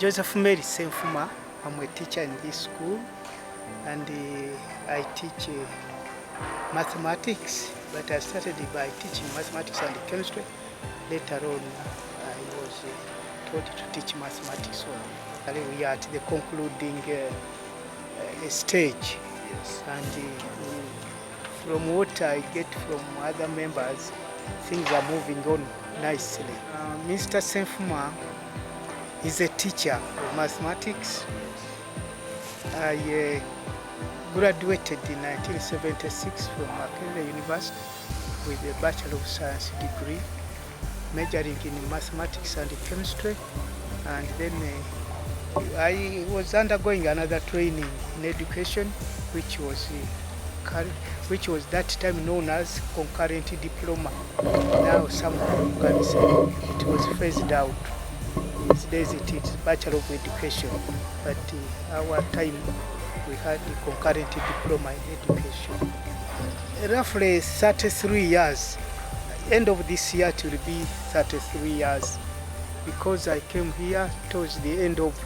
Joseph Mary Senfuma. I'm a teacher in this school, and I teach mathematics, but I started by teaching mathematics and chemistry. Later on, I was told to teach mathematics. So we are at the concluding stage. Yes. And from what I get from other members, things are moving on nicely. Mr. Senfuma is a teacher of mathematics. I graduated in 1976 from Makerere University with a Bachelor of Science degree, majoring in mathematics and chemistry. And then I was undergoing another training in education, which was that time known as concurrent diploma. Now some can say it was phased out. These days it is Bachelor of Education, but our time we had the concurrent diploma in education. Roughly 33 years. End of this year it will be 33 years, because I came here towards the end of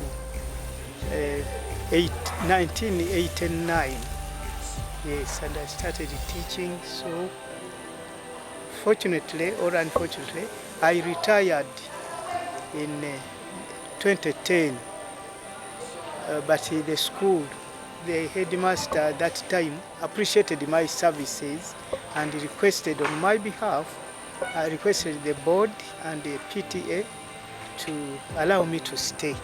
1989. Yes, and I started teaching. So fortunately or unfortunately, I retired in 2010. But the school, the headmaster at that time appreciated my services and requested on my behalf, I requested the board and the PTA to allow me to stay.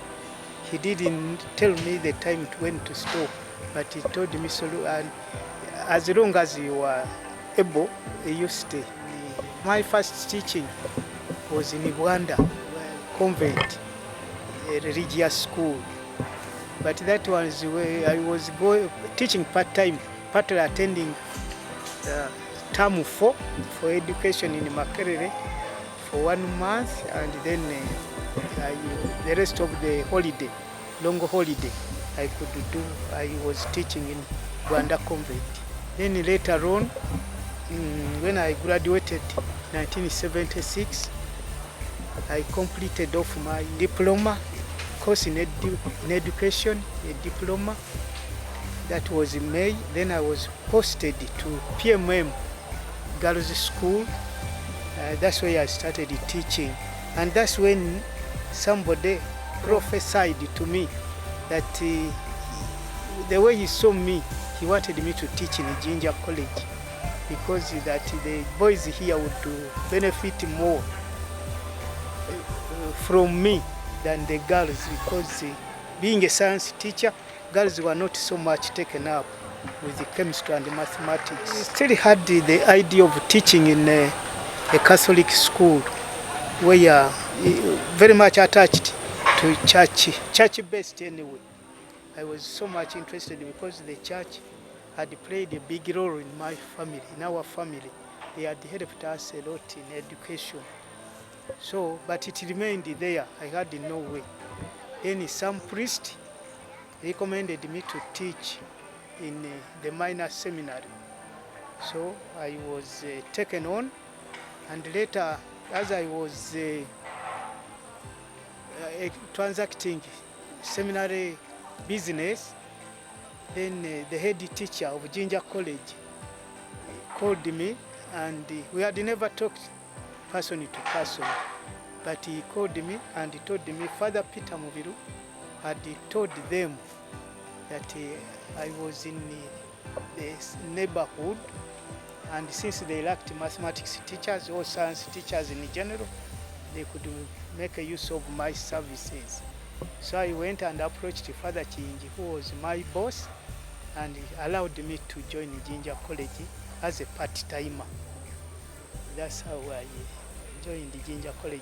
He didn't tell me the time when to stop, but he told me so, and as long as you are able, you stay. My first teaching was in Uganda, convent, a religious school. But that was where I was teaching part-time, partly attending term 4 for education in Makerere for 1 month, and then the rest of the holiday, long holiday, I was teaching in Rwanda convent. Then later on, when I graduated in 1976, I completed off my diploma course in education, a diploma. That was in May. Then I was posted to PMM Girls School. That's where I started teaching. And that's when somebody prophesied to me that the way he saw me, he wanted me to teach in Jinja College, because that the boys here would benefit more from me than the girls, because being a science teacher, girls were not so much taken up with the chemistry and the mathematics. I still had the idea of teaching in a Catholic school, where very much attached to church-based anyway. I was so much interested because the church had played a big role in my family, in our family. They had helped us a lot in education. So, but it remained there. I had no way. Then some priest recommended me to teach in the minor seminary. So I was taken on, and later, as I was transacting seminary business, then the head teacher of Jinja College called me, and we had never talked person to person, but he called me and he told me Father Peter Mubiru had told them that I was in this neighborhood, and since they lacked mathematics teachers or science teachers in general, they could make use of my services. So I went and approached Father Chinji, who was my boss, and he allowed me to join Jinja College as a part-timer. That's how I joined the Jinja College.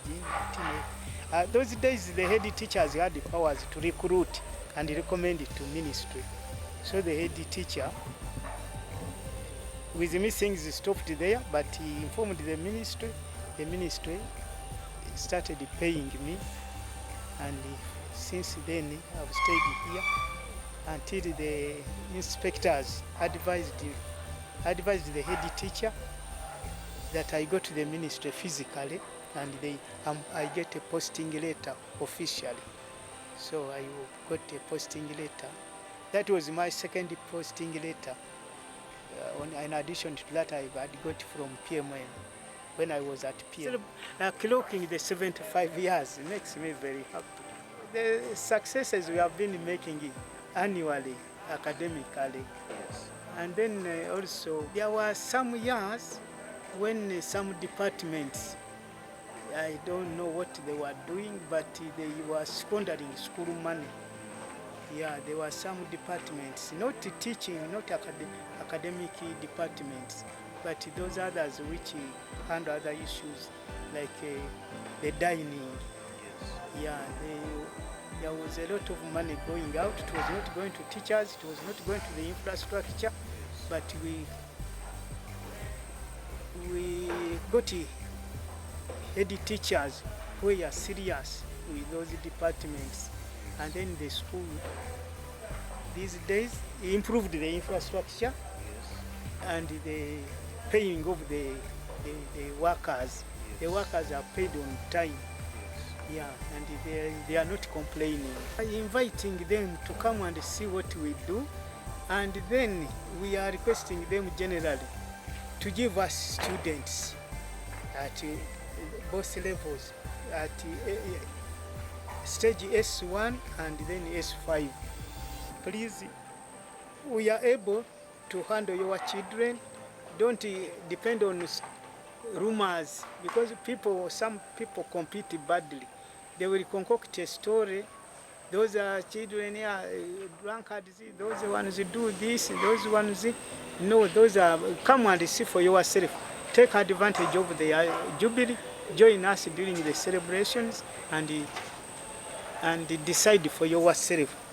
Those days the head teachers had the powers to recruit and recommend it to ministry. So the head teacher, with me things stopped there, but he informed the ministry. The ministry started paying me, and since then I've stayed here until the inspectors advised the head teacher that I go to the ministry physically, and I get a posting letter officially. So I got a posting letter. That was my second posting letter. In addition to that, I had got from PMN when I was at PM. Clocking the 75 years makes me very happy. The successes we have been making annually, academically. Yes. And then also, there were some years when some departments, I don't know what they were doing, but they were squandering school money. Yeah, there were some departments, not teaching, not academic departments, but those others which handle other issues like the dining. Yes. Yeah, there was a lot of money going out. It was not going to teachers, it was not going to the infrastructure, but we got head teachers who were serious with those departments. And then the school these days improved the infrastructure and the paying of the workers. The workers are paid on time. Yeah, and they are not complaining. Inviting them to come and see what we do, and then we are requesting them generally to give us students at both levels, at stage S1 and then S5. Please, we are able to handle your children. Don't depend on rumors, because some people compete badly. They will concoct a story. Those are children here, drunkards, those ones do this, those ones. No, those are, come and see for yourself. Take advantage of the jubilee, join us during the celebrations, and decide for yourself.